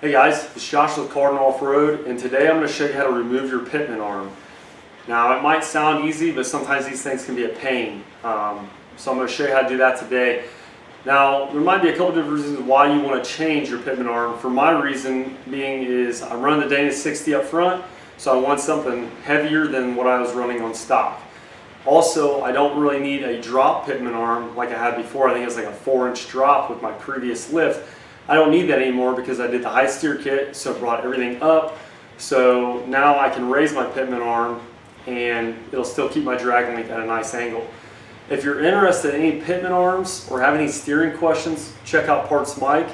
Hey guys, it's Josh with Cardinal Offroad, and today I'm going to show you how to remove your Pitman arm. Now it might sound easy, but sometimes these things can be a pain. So I'm going to show you how to do that today. Now there might be a couple different reasons why you want to change your Pitman arm. For my reason being is I run the Dana 60 up front, so I want something heavier than what I was running on stock. Also, I don't really need a drop Pitman arm like I had before. I think it was like a 4-inch drop with my previous lift. I don't need that anymore because I did the high steer kit, so it brought everything up. So now I can raise my Pitman arm and it'll still keep my drag length at a nice angle. If you're interested in any Pitman arms or have any steering questions, check out Parts Mike.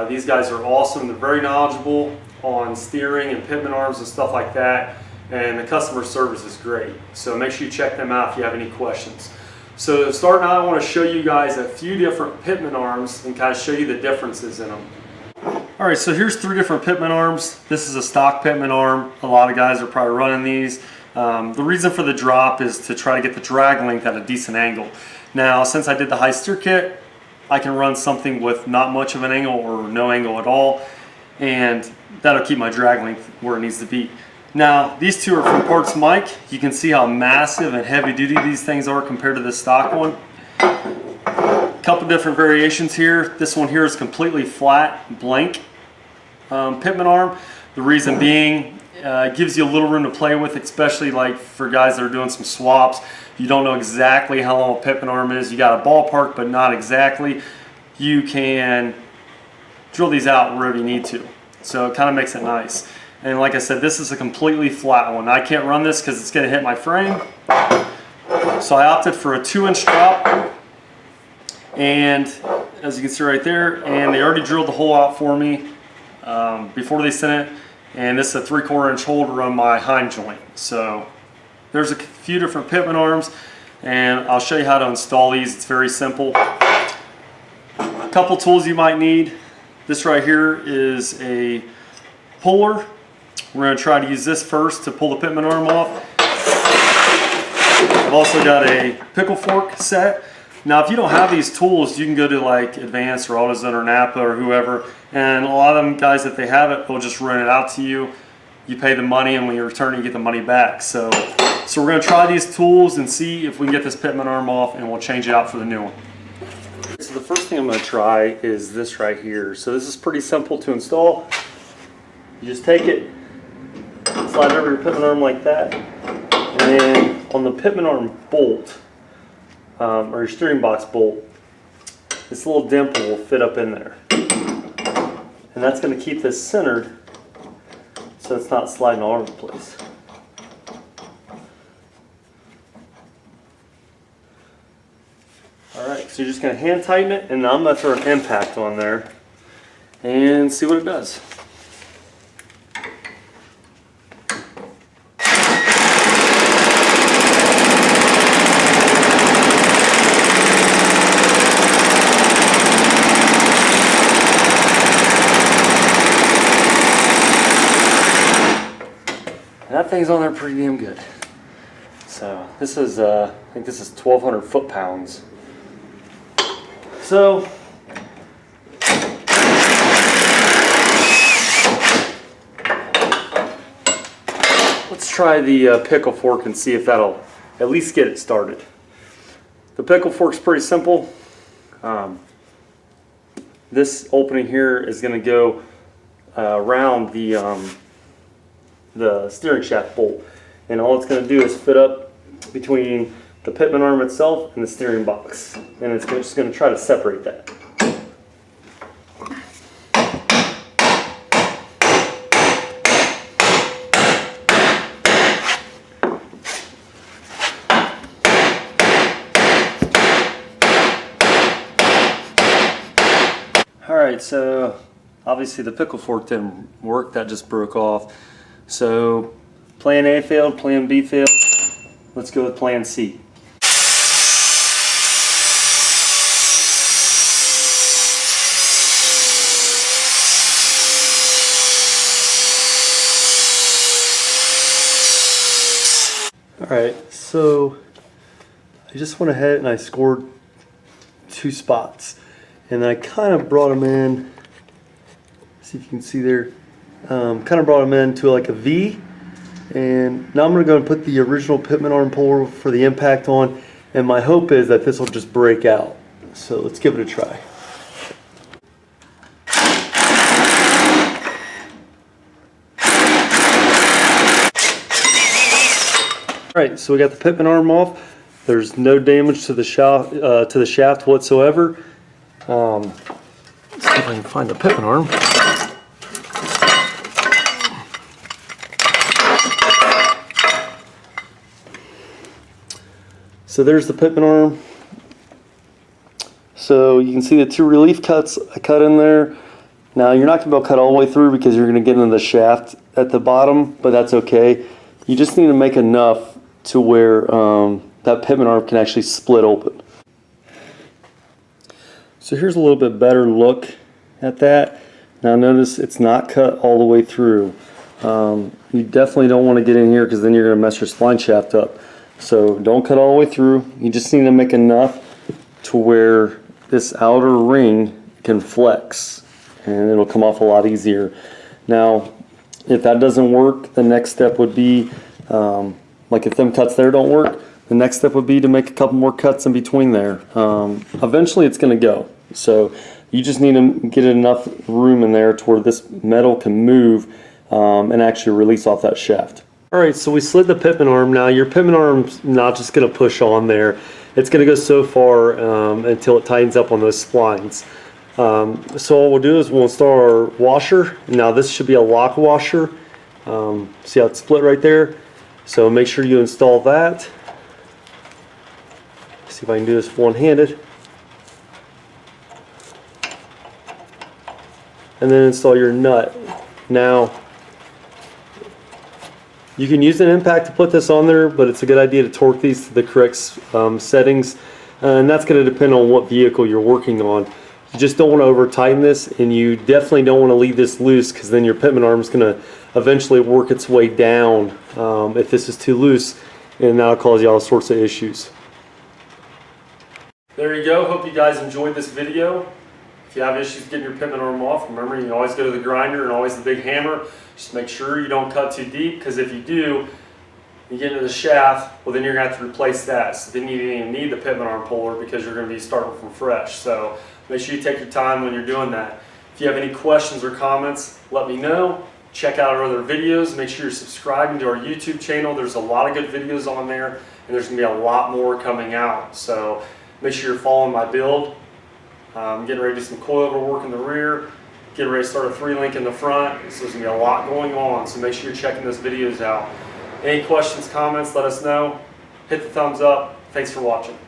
These guys are awesome. They're very knowledgeable on steering and Pitman arms and stuff like that. And the customer service is great. So make sure you check them out if you have any questions. So starting out, I want to show you guys a few different Pitman arms and kind of show you the differences in them. Alright, so here's 3 different Pitman arms. This is a stock Pitman arm. A lot of guys are probably running these. The reason for the drop is to try to get the drag length at a decent angle. Now, since I did the high steer kit, I can run something with not much of an angle or no angle at all, and that'll keep my drag length where it needs to be. Now, these 2 are from Parts Mike. You can see how massive and heavy duty these things are compared to the stock one. A couple different variations here. This one here is completely flat, blank Pitman arm. The reason being, it gives you a little room to play with, especially like for guys that are doing some swaps. You don't know exactly how long a Pitman arm is. You got a ballpark, but not exactly. You can drill these out wherever you need to. So it kind of makes it nice. And like I said, this is a completely flat one. I can't run this because it's going to hit my frame. So I opted for a 2-inch drop. And as you can see right there, and they already drilled the hole out for me before they sent it. And this is a 3/4 inch hole to run my hind joint. So there's a few different Pitman arms, and I'll show you how to install these. It's very simple. A couple tools you might need. This right here is a puller. We're going to try to use this first to pull the Pitman arm off. I've also got a Pickle Fork set. Now if you don't have these tools, you can go to like Advanced or AutoZone or Napa or whoever, and a lot of them guys, if they have it, they'll just rent it out to you. You pay the money, and when you return it, you get the money back. So we're going to try these tools and see if we can get this Pitman arm off, and we'll change it out for the new one. So the first thing I'm going to try is this right here. So this is pretty simple to install. You just take it, slide over your Pitman arm like that, and then on the Pitman arm bolt, or your steering box bolt, this little dimple will fit up in there. And that's going to keep this centered so it's not sliding all over the place. Alright, so you're just going to hand tighten it, and I'm going to throw an impact on there and see what it does. That thing's on there pretty damn good. So this is, I think this is 1,200 foot-pounds. So let's try the Pickle Fork and see if that'll at least get it started. The Pickle Fork's pretty simple. This opening here is going to go around the steering shaft bolt, and all it's going to do is fit up between the Pitman arm itself and the steering box, and it's just going to try to separate that. Alright, so obviously the Pickle Fork didn't work, that just broke off. So plan A failed, plan B failed. Let's go with plan C. Alright, so I just went ahead and I scored 2 spots. And I kind of brought them in. See See if you can see there. Kind of brought them into like a V. And now I'm going to go and put the original Pitman arm puller for the impact on. And my hope is that this will just break out. So let's give it a try. Alright, so we got the Pitman arm off. There's no damage to the shaft whatsoever. Let's see if I can find the Pitman arm. So there's the Pitman arm. So you can see the two relief cuts I cut in there. Now you're not going to be able to cut all the way through because you're going to get into the shaft at the bottom, but that's okay. You just need to make enough to where that Pitman arm can actually split open. So here's a little bit better look at that. Now notice it's not cut all the way through. You definitely don't want to get in here because then you're going to mess your spline shaft up. So don't cut all the way through. You just need to make enough to where this outer ring can flex and it'll come off a lot easier. Now if that doesn't work, the next step would be like if them cuts there don't work, the next step would be to make a couple more cuts in between there. Eventually it's going to go. So you just need to get enough room in there to where this metal can move and actually release off that shaft. Alright, so we slid the Pitman arm. Now your Pitman arm's not just going to push on there. It's going to go so far until it tightens up on those splines. So what we'll do is we'll install our washer. Now this should be a lock washer. See how it's split right there? So make sure you install that. See if I can do this one-handed. And then install your nut. Now, you can use an impact to put this on there, but it's a good idea to torque these to the correct settings. And that's going to depend on what vehicle you're working on. You just don't want to over tighten this, and you definitely don't want to leave this loose because then your Pitman arm is going to eventually work its way down if this is too loose, and that'll cause you all sorts of issues. There you go. Hope you guys enjoyed this video. If you have issues getting your Pitman arm off, remember you can always go to the grinder and always the big hammer. Just make sure you don't cut too deep, because if you do, you get into the shaft, well then you're going to have to replace that. So then you don't even need the Pitman arm puller because you're going to be starting from fresh. So make sure you take your time when you're doing that. If you have any questions or comments, let me know. Check out our other videos. Make sure you're subscribing to our YouTube channel. There's a lot of good videos on there, and there's going to be a lot more coming out. So make sure you're following my build. Getting ready to do some coilover work in the rear. Getting ready to start a 3-link in the front. So there's going to be a lot going on. So make sure you're checking those videos out. Any questions, comments, let us know. Hit the thumbs up. Thanks for watching.